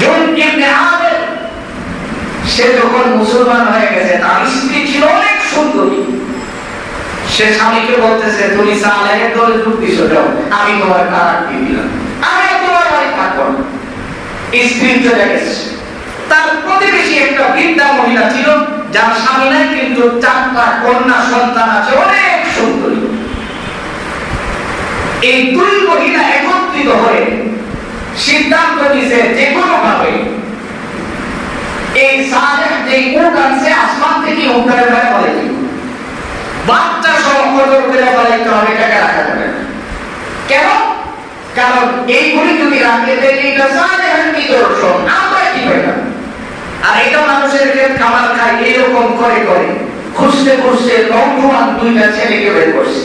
জুনদ ইবনে আমির সে যখন মুসলমান হয়ে গেছে তার স্ত্রী ছিল অনেক সুন্দরী, সে স্বামীকে বলতেছে, তুমি সালেহের দলে যোগ দিছো, যাও আমি তোমার তালাক দিয়ে দিলাম, আমি তোমার বাড়ি থাকবো না। স্ত্রী চলে গেছে। তার প্রতিবেশী একটা বৃদ্ধা মহিলা ছিল যার স্বামী নাই, কিন্তু 4টা কন্যা সন্তান আছে, অনেক সুন্দর। এই দুই মহিলা একত্রিত হয়ে সিদ্ধান্ত নিছে যে কোনো ভাবে এই সালেহ যে উট আনছে আসমান থেকে উঠারে ফেলে ফেলে বাচ্চা সহ কদর করে ফেলাইতে হবে, এটাকে রাখা যাবে না। কেন? কারণ এইগুলি যদি রাখে দেখি এটা সালেহের নিদর্শন, আমরা কি পেলাম? আর এটা মানুষের ক্ষেত্রে খাবার খায় এরকম করে করে খুঁজতে খুঁজতে নৌজওয়ান দুইটা ছেলেকে বের করছে।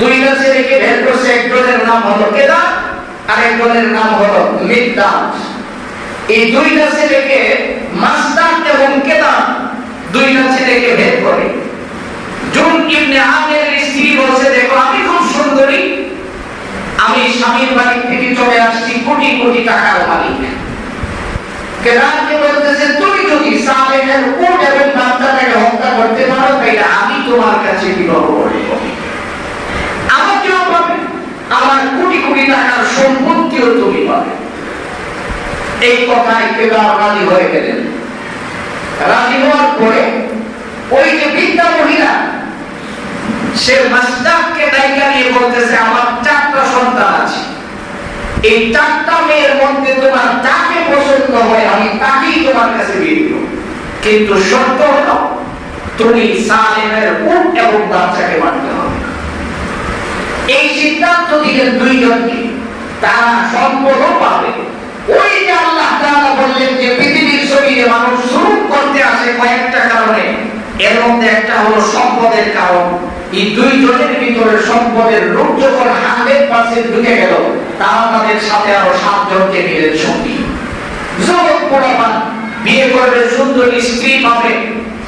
দুইটা ছেলেকে বের করছে, একজনের নাম হলো কেদার আর একজনের নাম হলো মিকদাদ। এই দুইটা ছেলেকে মাসদাদ এবং কেদার দুইটা ছেলেকে বের করে জুন ইবনে আমিরের স্ত্রী বলছে, দেখো আমি খুব সুন্দরী, আমি স্বামীর বাড়ি থেকে চলে আসছি কোটি কোটি টাকার মালিক। কেদারকে বলতেছে, তুমি যদি সালেহের উট এবং বাচ্চাটাকে হত্যা করতে পারো তাহলে আমি তোমার কাছে বিবাহ করব, আমাকেও পাবে, আমার কোটি কোটি টাকার সম্পত্তিও তুমি পাবে। এই কথায় কেদার রাজি হয়ে গেলেন। রাজি হওয়ার পরে ওই যে বৃদ্ধা মহিলা সে মাসদাদকে ডাইকা নিয়ে বলতেছে, আমার 4টা সন্তান আছে, এই 4টা মেয়ের মধ্যে তোমার যাকে পছন্দ হয় আমি তাকেই তোমার কাছে বিয়ে দিব, কিন্তু শর্ত হলো তুমি সালেহের উট এবং বাচ্চাকে মারতে হবে। এই সিদ্ধান্ত দিলেন দুইজনকে, তারা সম্পদও পাবে। ওই যে আল্লাহ তাআলা বললেন যে পৃথিবীর জমিনে মানুষ জুলুম করতে আসে কয়েকটা কারণে, এর মধ্যে একটা হলো সম্পদের কারণ। এই দুইজনের ভিতরে সম্পদের রূপ যখন 100% ঢুকে গেল, তারা তাদের সাথে আরো 7 জনকে নিলেন সঙ্গী। যুবক পোলাপান বিয়ে করবে, সুন্দর স্ত্রী পাবে,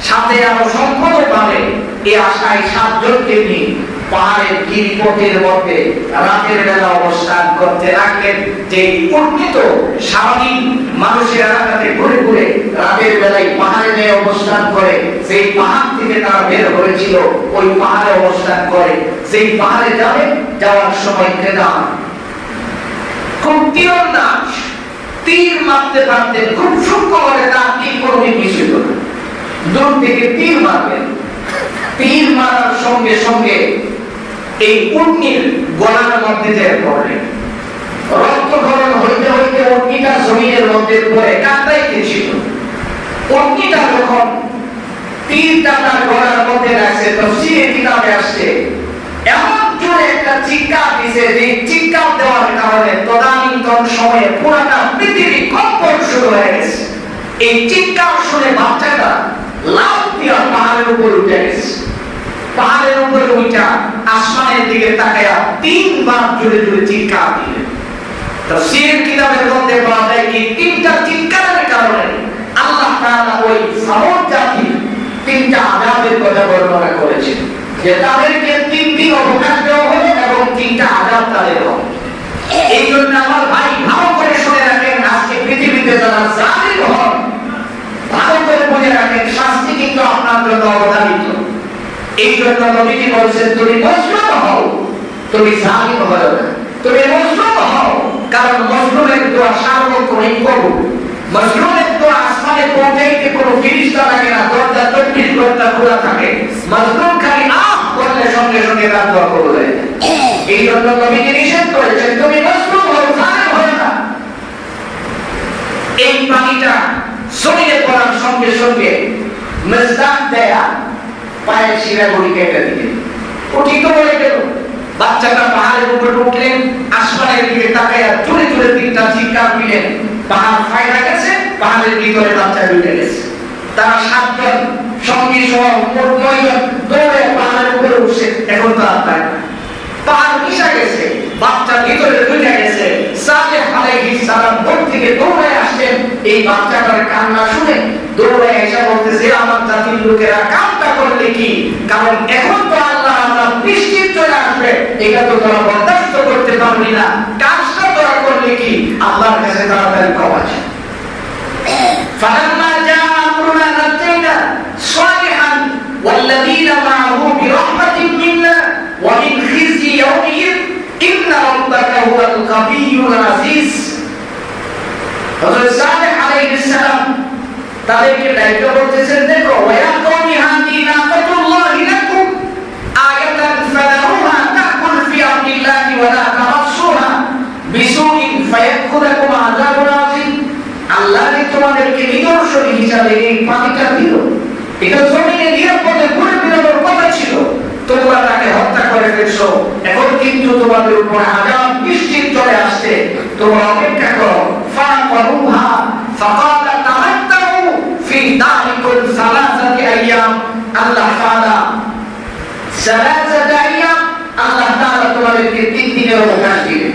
সাথে আরো সম্পদও পাবে, এই আশায় 7 জনকে নিয়ে পাহাড়ের গিরিপথের মধ্যে রাতের বেলা অবস্থান করতে লাগলেন। যে উন্নীত সারাদিন মানুষের এলাকাতে ঘুরে ঘুরে রাতের বেলায় পাহাড়ে গিয়ে অবস্থান করে, সেই পাহাড় থেকে তারা বের হয়েছিল, ওই পাহাড়ে অবস্থান করে সেই পাহাড়ে যাবে, যাওয়ার সময় কেদার খুব তীরন্দাজ, তীর মারতে পারতেন খুব সূক্ষ্মভাবে, তার তীর কোনোদিন মিশিত না, দূর থেকে তীর মারবেন। তীর মারার সঙ্গে সঙ্গে এই উটনির গলার মধ্যে যে পড়লেন, রক্তক্ষরণ হইতে হইতে উটনিটা জমিনের মধ্যে পড়ে কাঁদাইতেছিল। উটনিটা যখন তীরটা তার গলার মধ্যে রাখছে, তাফসীরে কিতাবে আসছে এমন জোরে একটা চিৎকার দিছে, যে চিৎকার দেওয়ার কারণে তদানীন্তন সময়ে পুরাটা পৃথিবী কম্পন শুরু হয়ে গেছে। এই চিৎকার শুনে বাচ্চাটা লাফ দিয়ে পাহাড়ের উপর উঠে গেছে। পাহাড়ের উপরে উঠা আসমানের দিকে তাকায়া 3 বার জোরে জোরে চিৎকার দিলেন। তাফসীর কিতাবের মধ্যে পাওয়া যায় এই 3টা চিৎকারের কারণে আল্লাহ তাআলা ওই সামুদ জাতির 3টা আযাবের কথা বর্ণনা করেছেন, যে তাদেরকে 3 দিন অবকাশ দেওয়া হবে এবং 3টা আযাব তাদের হবে। এই জন্য আমার ভাই ভালো করে শুনে রাখেন, আজকে পৃথিবীতে যারা জালিম হন ভালো করে বুঝে রাখেন, শাস্তি কিন্তু আপনার জন্য অবধারিত। এই জন্য নবীজি বলেছেন, তুমি মজলুম হও, তুমি জালিম হও না, তুমি মজলুম হও, কারণ মজলুমের দোয়া সার্বক্ষণিক কবুল। মজলুমের দোয়া আসমানে পৌঁছাইতে কোনো ফেরেশতা লাগে না, দরজা 24 ঘন্টা খোলা থাকে। মজলুম খালি আহ করলে সঙ্গে সঙ্গে তার দোয়া কবুল হয়ে যায়। এই জন্য নবীজি নিষেধ করেছেন, তুমি মজলুম হও, জালিম হও না। এই পানিটা জমিনে পড়ার সঙ্গে সঙ্গে মেজদাক দেয়া পায়ের শিরাগুলি কেটে দিলেন, উঠিত বলে গেল। বাচ্চাটা পাহাড়ের উপরে উঠলেন, আসমানের দিকে তাকায়া জোরে জোরে 3টা চিৎকার দিলেন। পাহাড় ফাইরা গেছে, পাহাড়ের ভিতরে বাচ্চা ঢুকে গেছে। তারা 7 জন সঙ্গী সহ মোট 9 জন দৌড়ে পাহাড়ের উপরে উঠছে। এখন তো আর পায় না, পাহাড় মিশা গেছে, বাচ্চা ভিতরে ঢুকে গেছে। সালেহ আলাইহিস সালাম দূর থেকে দৌড়ে আসছেন, এই বাচ্চাটার কান্না শুনে দৌড়ে এসে বলতেছে, আমার জাতির লোকেরা কান্না করলে কি? কারণ এখন তো আল্লাহ আমরা বৃষ্টি চলে আসবে, এটা তো তোরা বরদাস্ত করতে পারবি না, কাজটা তোরা করলে কি? আল্লাহর কাছে তাড়াতাড়ি ক্ষমা চাই। ফালাম্মা জাআ আমরুনা নাজাইনা সালিহান ওয়াল্লাযীনা মা'আহু বিরাহমাতিন মিন্না ওয়া মিন খিজয়ি ইয়াওমিহিম ইন্না রাব্বাকা হুয়াল কাবিয়্যুল আজিজ। হযরত সালেহ আলাইহিস সালাম তাদেরকে ডাইকা বলতেছেন, দেখো ওয়া কওমি হাযি নাকাতুল্লাহি লাকুম আয়াতান ফাদারুহা তাকুল ফি আরদিল্লাহ হিসাবে এই পানিটা দিল। এটা জমিনে নিরাপদে ঘুরে বেড়ানোর কথা ছিল, তোমরা তাকে হত্যা করে ফেলছো। এখন কিন্তু তোমাদের উপর আযাব নিশ্চিত চলে আসছে, তোমরা অপেক্ষা করো। ফাকারুহা ফাকালা তামাত্তাউ ফি দারিকুম সালাসাতি আইয়াম। আল্লাহ তাআলা সালাসাতি আইয়াম, আল্লাহ তাআলা তোমাদেরকে 3 দিনের অবকাশ দিবেন।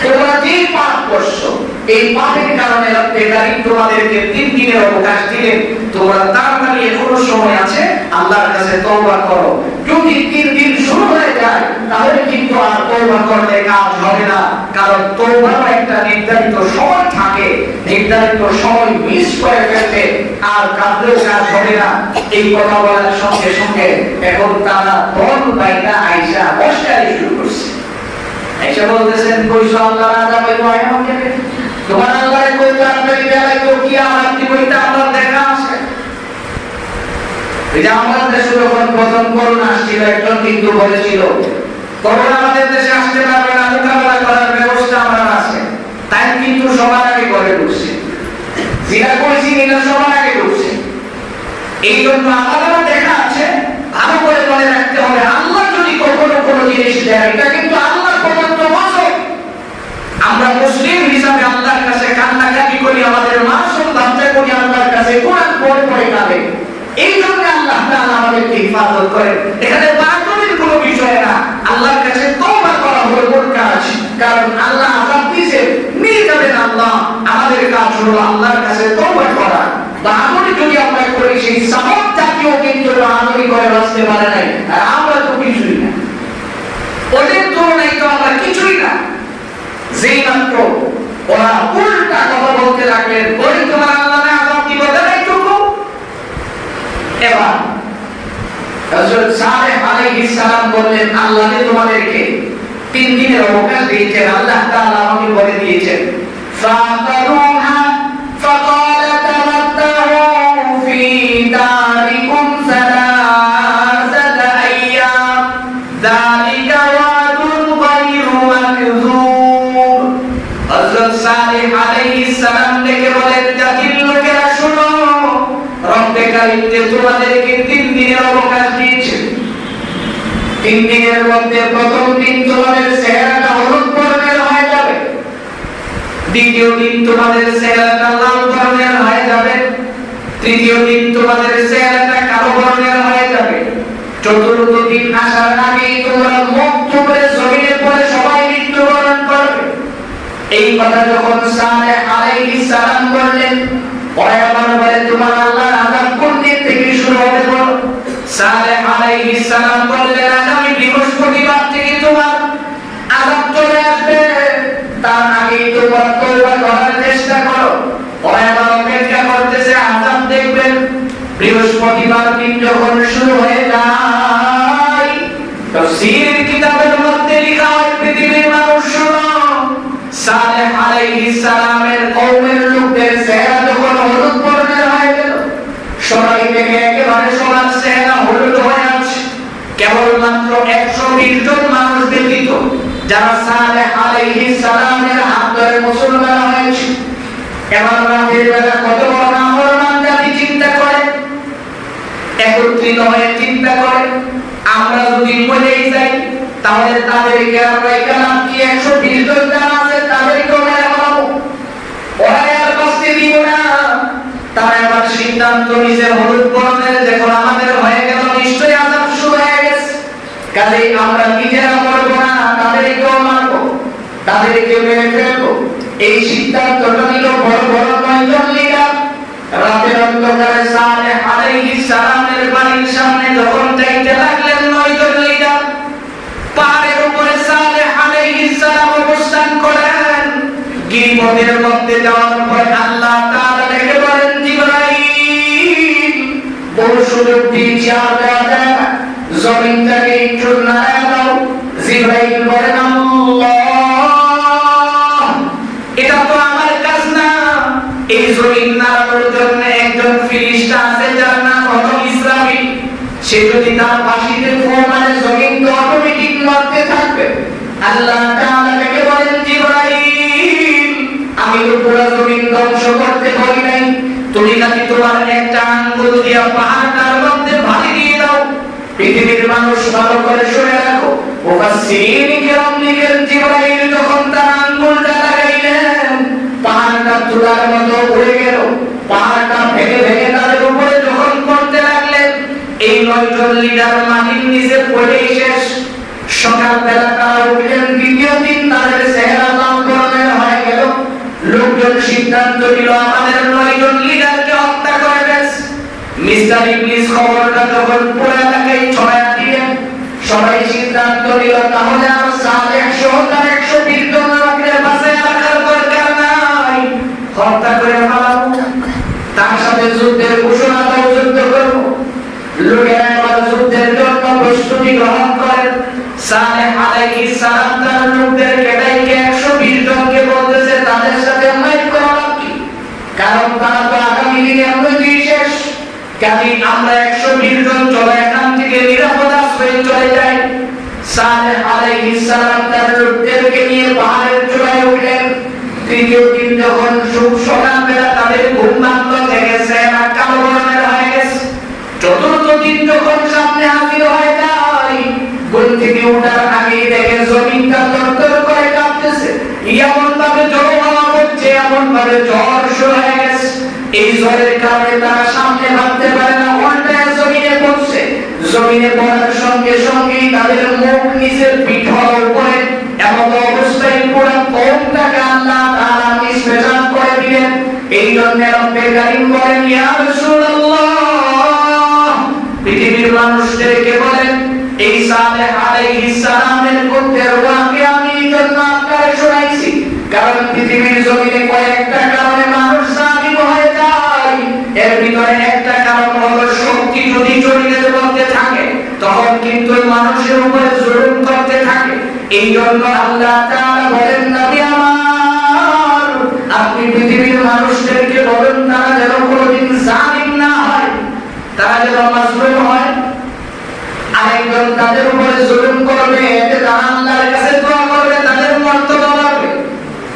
তোমরা যে পাপ করছো, এই পাপের কারণে রব্বে কারীম তোমাদেরকে 3 দিনের অবকাশ দিলেন। তোমরা তাড়াতাড়ি, এখনো সময় আছে, আল্লাহর কাছে তওবা করো। যদি 3 দিন শুরু হয়ে যায় তাহলে কিন্তু আর তওবা করলে কাজ হবে না, কারণ তওবার একটা নির্ধারিত সময় থাকে, নির্ধারিত সময় মিস করে ফেললে আর কাজেও কাজ হবে না। এই কথা বলার সঙ্গে সঙ্গে এখন তারা দল বাইনা আইসা বসকারি শুরু করছে। আইসা বলতেছেন, কইছো আল্লাহর আযাব হইব আমাকে, তোমার আল্লাহর কই তাড়াতাড়ি বেলায় তো কি আমার কি বইতে আমার দেখা আছে। এই যে আমাদের দেশে যখন প্রথম করোনা আসছিল, একজন কিন্তু বলেছিল করোনা আমাদের দেশে আসতে পারবে না, মোকাবেলা করার ব্যবস্থা আমার আছে। তাই কিন্তু সবার আগে করে ঢুকছে, যেটা করেছি এটা সবার আগে ঢুকছে। এই জন্য আমাদের দেখা আছে, ভালো করে মনে রাখতে হবে, আল্লাহ যদি কখনো কোনো জিনিস দেয়, এটা কিন্তু আল্লাহ প্রদত্ত ওয়াজিব। আমরা মুসলিম হিসাবে আল্লাহর কাছে কান্নাকাটি করি, আমাদের মাসুম বাচ্চা করি আল্লাহর কাছে, কোরআন পড়ে পড়ে কাঁদে। এই জন্য আল্লাহ তাআলা আমাদেরকে হিফাজত করেন। এখানে বাতিলের কোনো বিষয় না, আল্লাহর কাছে তওবা করা হলো মূল কাজ। কারণ আল্লাহ আযাব দিয়েছেন, নিয়ে যাবেন আল্লাহ। আমাদের কাজ হলো আল্লাহর কাছে তওবা করা। বাহাদুরি যদি আমরা করি, সেই সামত জাতীয় কিন্তু বাহাদুরি করে বাঁচতে পারে নাই, আর আমরা তো কিছুই না, ওদের তুলনায় তো আমরা কিছুই না। যেই মাত্র ওরা উল্টা কথা বলতে লাগলেন, বলি তোমার আল্লাহ না আযাব দিব, এইটুকু। এবার হযরত সালেহ আলাইহিস সালাম বললেন, আল্লাহ তোমাদেরকে 3 দিনের অবকাশ দিয়েছেন, আল্লাহ তাআলা আমাকে বলে দিয়েছেন, ফাকারুহা ফাকালা তামাত্তাউ ফি দারিকুম সালাসাতা আইয়াম যালিকা ওয়াদুন গায়রু মাকযুব। হযরত সালেহ আলাইহিস সালাম ডেকে বলেন, জাতির লোকেরা শোনো, রব্বে কারীম যে তোমাদেরকে 3 দিনের অবকাশ দিয়েছে। 3 দিনের মধ্যে প্রথম দিন তোমাদের চেহারাটা হলুদ বর্ণের হয়ে যাবে, দ্বিতীয় দিন তোমাদের চেহারাটা লাল বর্ণের হয়ে যাবে, তৃতীয় দিন তোমাদের চেহারাটা কালো বর্ণের হয়ে যাবে, চতুর্থ দিন আসার আগেই তোমরা মুখ থুবড়ে জমিনে পড়ে সবাই মৃত্যুবরণ করবে। এই কথা যখন সালেহ আলাইহিস সালাম বললেন, পরে আবার বলে, তোমার আল্লাহর আযাব কোন দিন থেকে শুরু হবে বলো। সালেহ আলাইহিস সালাম বললেন, আগামী বৃহস্পতিবার থেকে তোমার আযাব চলে আসবে, তার আগেই তোমরা তওবা করার চেষ্টা করো। পরে আবার অপেক্ষা করতেছে, আযাব দেখবেন বৃহস্পতিবার দিন যখন শুরু হয়ে যায়। তাফসীর কিতাবের মধ্যে লেখা হয়, পৃথিবীর মানুষ শোনো, সালেহ আলাইহিস সালামের কওমের লোকদের চেহারা যখন হলুদ বর্ণের হয়ে গেল, সবাই থেকে একেবারে সবার চেহারা হলুদ হয়ে আছে, কেবলমাত্র 120 জন মানুষ ব্যতীত, যারা সালেহ আলাইহিস সালামের হাত ধরে মুসলমান হয়েছে। এবার রাতের বেলা কত বড় নাফরমান জাতি চিন্তা করে, একত্রিত হয়ে চিন্তা করে, আমরা যদি মরেই যাই তাহলে তাদেরকে আমরা কালাম কি 120 জন যারা আছে তাদেরকে মেরে ফেলাবো, ওরা আর বাঁচতে দিব না। তারা এবার সিদ্ধান্ত নিয়েছে, হলুদ বর্ণের যখন আমাদের হয়ে গেল, নিশ্চয়ই আযাব শুরু হয়ে গেছে, কাজেই আমরা নিজেরা মরবো না, তাদেরকেও মারবো, তাদেরকে মেরে ফেলবো। এই সিদ্ধান্তটা নিল বড় বড় 9 জন লিডার। রাতের অন্ধকারে সালেহ আলাইহিস সালামের বাড়ির সামনে যখন যাইতে লাগলেন 9 জন লিডার, পাহাড়ের উপরে সালেহ আলাইহিস সালাম অবস্থান করেন। গিরিপথের মধ্যে যাওয়ার পর আল্লাহ তাআলা ডেকে বলেন, জিবরাইল, বড় সুযোগ দিয়েছি, আর দেওয়া যায় না, জমিনটাকে একটু নাড়া দাও। জিবরাইল বলেন, আল্লাহ, এটা তো আমার কাজ না, এই জমিন নাড়ানোর জন্য একজন ফেরেশতা আছে যার নাম হলো ইসরাফিল। সে যদি তার বাঁশিতে ফু মারে, জমিন তো অটোমেটিক নড়তে থাকবে। আল্লাহ তাআলা ডেকে বলেন, জিবরাইল, আমি তো পুরো জমিন ধ্বংস করতে বলি নাই, তুমি খালি তোমার একটা আঙ্গুল দিয়ে পাহাড়টার মধ্যে ভালি দিয়ে দাও। পৃথিবীর মানুষ ভালো করে শুনে রাখো, মুফাসসিরিন কিরাম লিখেন জিবরাইল যখন তার আঙ্গুলটা লাগাইলেন পাহাড়টা তুলার মতো উড়ে গেল। পাহাড়টা ভেঙে ভেঙে তাদের উপরে যখন পড়তে লাগলেন, এই 9 জন লিডার মাটির নিচে পড়েই শেষ। সকালবেলা তারা উঠলেন, দ্বিতীয় দিন তাদের চেহারা লাল বর্ণের হয়ে গেল। লোকজন সিদ্ধান্ত নিল আমাদের 9 জন লিডারকে হত্যা করে দেয়। মিস্টার ইবলিস খবরটা যখন পুরো এলাকায় ছড়ায় দিলেন, সবাই সিদ্ধান্ত নিল তাহলে আর সালেহ সহ 120 জন লোকের বাঁচায় রাখার দরকার নাই, হত্যা করে ফেলাবো, তার সাথে যুদ্ধের ঘোষণা দাও, যুদ্ধ করব। লোকেরা এবার যুদ্ধের জন্য প্রস্তুতি গ্রহণ করেন। সালেহ আলাইহিস সালাম তার লোকদেরকে ডাইকে 120 জনকে বলতেছে তাদের সাথে মাইক করা কি, কারণ তারা তো আগামী দিনে নদী শেষ। কাজেই আমরা 120 জন চলে এখান থেকে নিরাপদ আশ্রয়ে চলে যাই। সালেহ আলাইহিস সালাম তার লোকদেরকে নিয়ে পাহাড়ের চূড়ায় উঠলেন। তৃতীয় দিন যখন সকালবেলা তাদের ঘুম ভাঙল, জেগেছে আর কালো বর্ণের হয়ে গেছে। চতুর্থ দিন যখন সামনে হাজির হয়ে যায়, ঘুম থেকে ওঠার আগেই দেখে জমিনটা তরতর করে কাঁপতেছে, এমন ভাবে ঝড় হাওয়া হচ্ছে, এমন ভাবে ঝড় শুরু হয়ে গেছে। এই ঝড়ের কারণে তারা সামনে ভাবতে পারে না, উল্টায় জমিনে পড়ছে। জমিনে পড়ার সঙ্গে সঙ্গেই তাদের মুখ নিচের পিঠ উপরে, এমন অবস্থায় পুরো কওমটাকে আল্লাহ তাআলা নিষ্পেষণ করে দিলেন। এই জন্য রব্বে কারীম বলেন, ইয়া রাসূলুল্লাহ, পৃথিবীর মানুষদেরকে বলেন এই সালেহ আলাইহিস সালামের পুত্রের ওয়াকিয়া আমি জন্য আপনাকে শোনাইছি। কারণ পৃথিবীর জমিনে কয়েকটা কারণে মানুষ জালিম হয়ে যায়, এর ভিতরে একটা কারণ হলো শক্তি যদি শরীরের মধ্যে থাকে তখন কিন্তু মানুষের উপরে জুলুম করতে থাকে। এই জন্য আল্লাহ তাআলা বলেন, নবী আমার আপনি পৃথিবীর মানুষদেরকে বলেন তারা যেন কোনোদিন জালিম না হয়, তারা যেন মাজলুম হয়। আরেকজন তাদের উপরে জুলুম করবে, এতে তারা আল্লাহর কাছে দোয়া করবে, তাদের মর্তবা বাড়বে।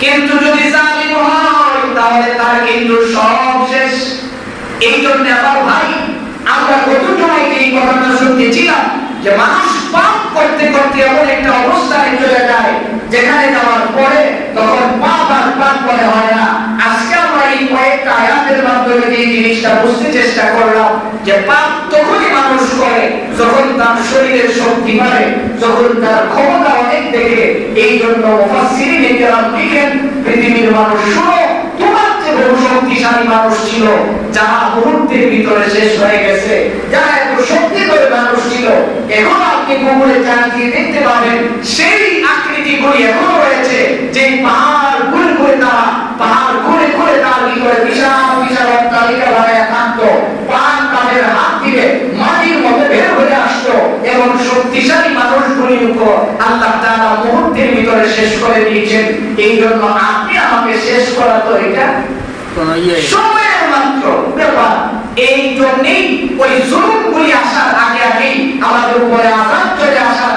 কিন্তু যদি জালিম হয় তাহলে তার কিন্তু সব শেষ। এই জন্য আমার ভাই, আমরা কত সময় এই কথাটা শুনতেছিলাম যে মানুষ পাপ করতে করতে এমন একটা অবস্থায় চলে যায় যেখানে যাওয়ার পরে তখন পাপ আর পাপ মনে হয় না। আজকে আমরা এই কয়েকটা আয়াতের মাধ্যমে এই জিনিসটা বুঝতে চেষ্টা করলাম যে পাপ তখনই মানুষ করে যখন তার শরীরের শক্তি বাড়ে, যখন তার ক্ষমতা অনেক দেখে। এই জন্য মুফাসসিরিন কেরাম লিখেন, পৃথিবীর মানুষ শুনো, তোমার যে বহু শক্তিশালী মানুষ ছিল যারা মুহূর্তের ভিতরে শেষ হয়ে গেছে, যারা এত শক্তি করে মানুষ ছিল, এখন আপনি গুগলে চালিয়ে দেখতে পাবেন সেই আকৃতিগুলি এখনো রয়েছে। যে পাহাড় ঘুরে ঘুরে তারা তার ভিতরে বিশাল বিশাল অট্টালিকা বানায় থাকতো, পান তাদের হাত দিলে মাটির মধ্যে বের হয়ে আসতো, এবং শক্তিশালী মানুষগুলির উপর আল্লাহ তাআলা মুহূর্তের ভিতরে শেষ করে দিয়েছেন। এই জন্য আপনি আমাকে শেষ করা তো এটা সময়ের মাত্র ব্যাপার। এই জন্যই ওই জুলুমগুলি আসার আগে আগেই আমাদের উপরে আযাব চলে আসার